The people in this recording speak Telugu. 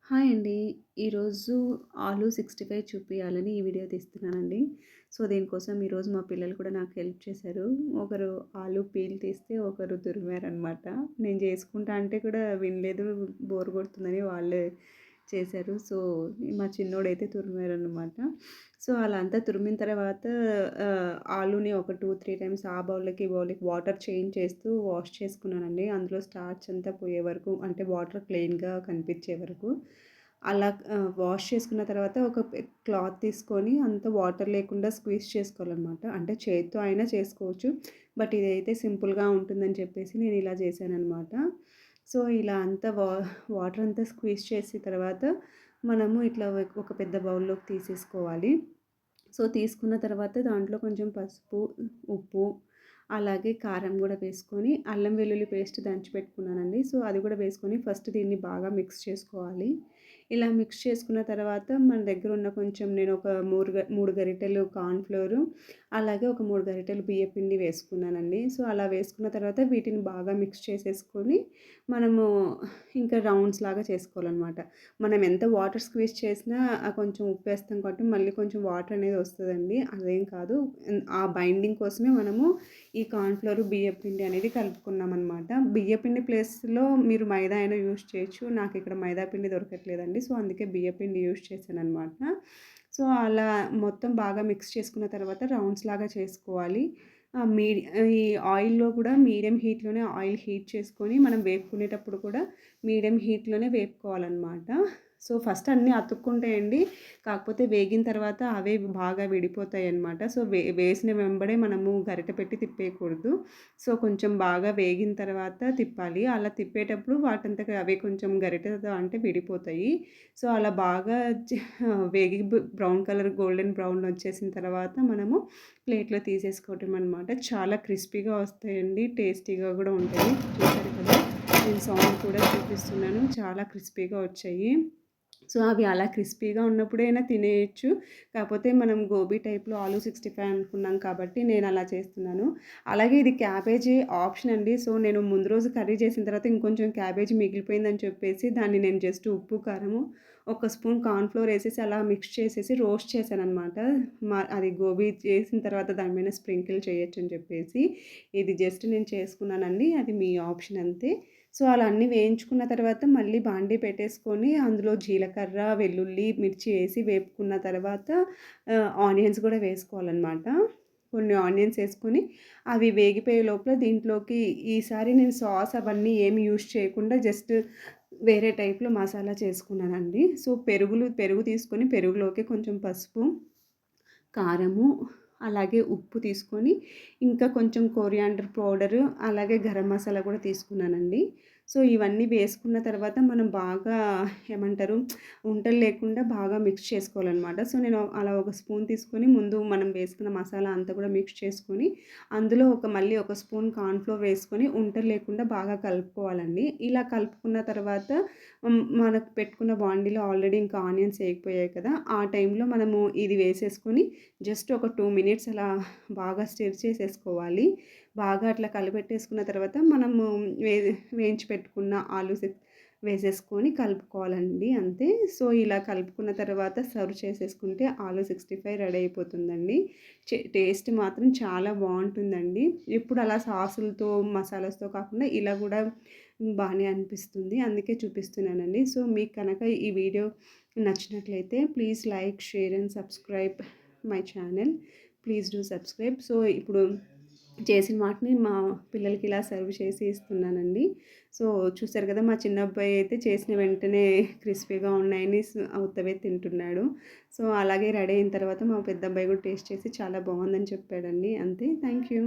హాయ్ అండి. ఈరోజు ఆలు 65 చూపియాలని ఈ వీడియో తీస్తున్నానండి. సో, దీనికోసం ఈరోజు మా పిల్లలు కూడా నాకు హెల్ప్ చేశారు. ఒకరు ఆలు పీల్ తీస్తే, ఒకరు తురిమారనమాట. నేను చేసుకుంటా అంటే కూడా వినలేదు. బోర్ కొడుతుందని వాళ్ళే చేశారు. సో, మా చిన్నోడైతే తురిమారనమాట. సో, అలా అంతా తురిమిన తర్వాత ఆలూని ఒక 2, 3 టైమ్స్ ఆ బౌల్‌కి, ఈ బౌల్‌కి వాటర్ చేంజ్ చేస్తూ వాష్ చేసుకున్నానండి. అందులో స్టార్చ్ అంతా పోయే వరకు, అంటే వాటర్ క్లీన్‌గా కనిపించే వరకు. అలా వాష్ చేసుకున్న తర్వాత ఒక క్లాత్ తీసుకొని అంత వాటర్ లేకుండా స్క్వీజ్ చేసుకోవాలనమాట. అంటే చేత్తో అయినా చేసుకోవచ్చు. బట్ ఇదైతే సింపుల్‌గా ఉంటుందని చెప్పేసి నేను ఇలా చేశాననమాట. సో, ఇలా అంతా వాటర్ అంతా స్క్వీజ్ చేసిన తర్వాత మనము ఇట్లా ఒక పెద్ద బౌల్‌లోకి తీసేసుకోవాలి. సో, తీసుకున్న తర్వాత దాంట్లో కొంచెం పసుపు, ఉప్పు, అలాగే కారం గూడా వేసుకొని, అల్లం వెల్లుల్లి పేస్ట్ దంచి పెట్టుకున్నానండి. సో, అది కూడా వేసుకొని ఫస్ట్ దీన్ని బాగా మిక్స్ చేసుకోవాలి. ఇలా మిక్స్ చేసుకున్న తర్వాత మన దగ్గర ఉన్న కొంచెం నేను ఒక 3 గరిటెలు కార్న్ ఫ్లోరు, అలాగే ఒక 3 గరిటెలు బియ్యపిండి వేసుకున్నానండి. సో, అలా వేసుకున్న తర్వాత వీటిని బాగా మిక్స్ చేసేసుకొని మనము ఇంకా రౌండ్స్ లాగా చేసుకోవాలనమాట. మనం ఎంత వాటర్ స్క్వీజ్ చేసినా కొంచెం ఉప్పేస్తాం కాబట్టి మళ్ళీ కొంచెం వాటర్ అనేది వస్తదండి. అదేం కాదు. ఆ బైండింగ్ కోసమే మనము ఈ కార్న్ ఫ్లోర్, బియ్యపిండి అనేది కలుపుకున్నామనమాట. బియ్యపిండి ప్లేస్‌లో మీరు మైదా అయినా యూజ్ చేయొచ్చు. నాకిక్కడ మైదా పిండి దొరకట్లేదండి. సో, అందుకే బియ్యపిండి యూజ్ చేశాననమాట. సో, అలా మొత్తం బాగా మిక్స్ చేసుకున్న తర్వాత రౌండ్స్ లాగా చేసుకోవాలి. ఈ ఆయిల్‌లో కూడా మీడియం హీట్‌లోనే ఆయిల్ హీట్ చేసుకొని మనం వేపుకునేటప్పుడు కూడా మీడియం హీట్‌లోనే వేపుకోవాలనమాట. సో, ఫస్ట్ అన్నీ అతుక్కుంటాయండి. కాకపోతే వేగిన తర్వాత అవే బాగా విడిపోతాయన్నమాట. సో, వేసిన వెంబడే మనము గరిటె పెట్టి తిప్పేయకూడదు. సో, కొంచెం బాగా వేగిన తర్వాత తిప్పాలి. అలా తిప్పేటప్పుడు వాటంతట అవే కొంచెం గరిటెతో అంటే విడిపోతాయి. సో, అలా బాగా వేగి బ్రౌన్ కలర్ గోల్డెన్ బ్రౌన్ వచ్చేసిన తర్వాత మనము ప్లేట్‌లో తీసేసుకోవటం అనమాట. చాలా క్రిస్పీగా వస్తాయండి. టేస్టీగా కూడా ఉంటాయి. చూసారు కదా! నేను సౌండ్ కూడా చూపిస్తున్నాను. చాలా క్రిస్పీగా వచ్చాయి. సో, అవి అలా క్రిస్పీగా ఉన్నప్పుడైనా తినేయొచ్చు. కాకపోతే మనం గోబీ టైప్‌లో ఆలు 65 అనుకున్నాం కాబట్టి నేనలా చేస్తున్నాను. అలాగే ఇది క్యాబేజీ ఆప్షన్ అండి. సో, నేను ముందు రోజు కర్రీ చేసిన తర్వాత ఇంకొంచెం క్యాబేజీ మిగిలిపోయిందని చెప్పేసి దాన్ని నేను జస్ట్ ఉప్పు, కారము, ఒక స్పూన్ కార్న్ ఫ్లోర్ ఏసేసి అలా మిక్స్ చేసేసి రోస్ట్ చేశాననమాట. అది గోబీ చేసిన తర్వాత దాని మీద స్ప్రింకిల్ చేయొచ్చని చెప్పేసి. ఇది జస్ట్ నేను చేసుకున్నానండి. అది మీ ఆప్షన్ అంతే. సో, అలా అన్నీ వేయించుకున్న తర్వాత మళ్ళీ బాండీ పెట్టేసుకొని అందులో జీలకర్ర, వెల్లుల్లి, మిర్చి ఏసి వేపుకున్న తర్వాత ఆనియన్స్ గూడా వేసుకోవాలనమాట. కొన్ని ఆనియన్స్ ఏసుకొని అవి వేగిపోయే లోపల దీంట్లోకి ఈసారి నేను సాస్ అవన్నీ ఏమి యూజ్ చేయకుండా జస్ట్ వేరే టైప్‌లో మసాలా చేసుకున్నానండి. సో, పెరుగు తీసుకొని పెరుగులోకి కొంచెం పసుపు, కారము, అలాగే ఉప్పు తీసుకొని, ఇంకా కొంచెం కొరియాండర్ పౌడరు, అలాగే గరం మసాలా కూడా తీసుకున్నానండి. సో, ఇవన్నీ వేసుకున్న తర్వాత మనం బాగా ఏమంటారు, ఉండలు లేకుండా బాగా మిక్స్ చేసుకోవాలనమాట. సో, నేను అలా ఒక స్పూన్ తీసుకొని ముందు మనం వేసుకున్న మసాలా అంతా కూడా మిక్స్ చేసుకొని, అందులో మళ్ళీ ఒక స్పూన్ కార్న్ ఫ్లోర్ వేసుకొని ఉండలు లేకుండా బాగా కలుపుకోవాలండి. ఇలా కలుపుకున్న తర్వాత మనకు పెట్టుకున్న బాండీలో ఆల్రెడీ ఇంకా ఆనియన్స్ ఏగిపోయాయి కదా! ఆ టైంలో మనము ఇది వేసేసుకొని జస్ట్ ఒక 2 మినిట్స్ అలా బాగా స్టిర్ చేసేసుకోవాలి. బాగా అట్లా కలిపెట్టేసుకున్న తర్వాత మనము వే వేయించి పెట్టుకున్న వేసేసుకొని కలుపుకోవాలండి అంతే. సో, ఇలా కలుపుకున్న తర్వాత సర్వ్ చేసేసుకుంటే ఆలు 65 రెడీ అయిపోతుందండి. టేస్ట్ మాత్రం చాలా బావుంటుందండి. ఇప్పుడు అలా సాసులతో, మసాలాస్‌తో కాకుండా ఇలా గూడా బానే అనిపిస్తుంది. అందుకే చూపిస్తున్నానండి. సో, మీకు కనుక ఈ వీడియో నచ్చినట్లయితే please like, share and subscribe my channel. Please do subscribe. So, ఇప్పుడు చేసిన వాటిని మా పిల్లలకి ఇలా సర్వ్ చేసి ఇస్తున్నానండి. సో, చూసారు కదా! మా చిన్నబ్బాయి అయితే చేసిన వెంటనే క్రిస్పీగా ఉన్నాయని ఉత్తవే తింటున్నాడు. సో, అలాగే రెడీ అయిన తర్వాత మా పెద్దబ్బాయి కూడా టేస్ట్ చేసి చాలా బావుందని చెప్పాడండి. అంతే. Thank you.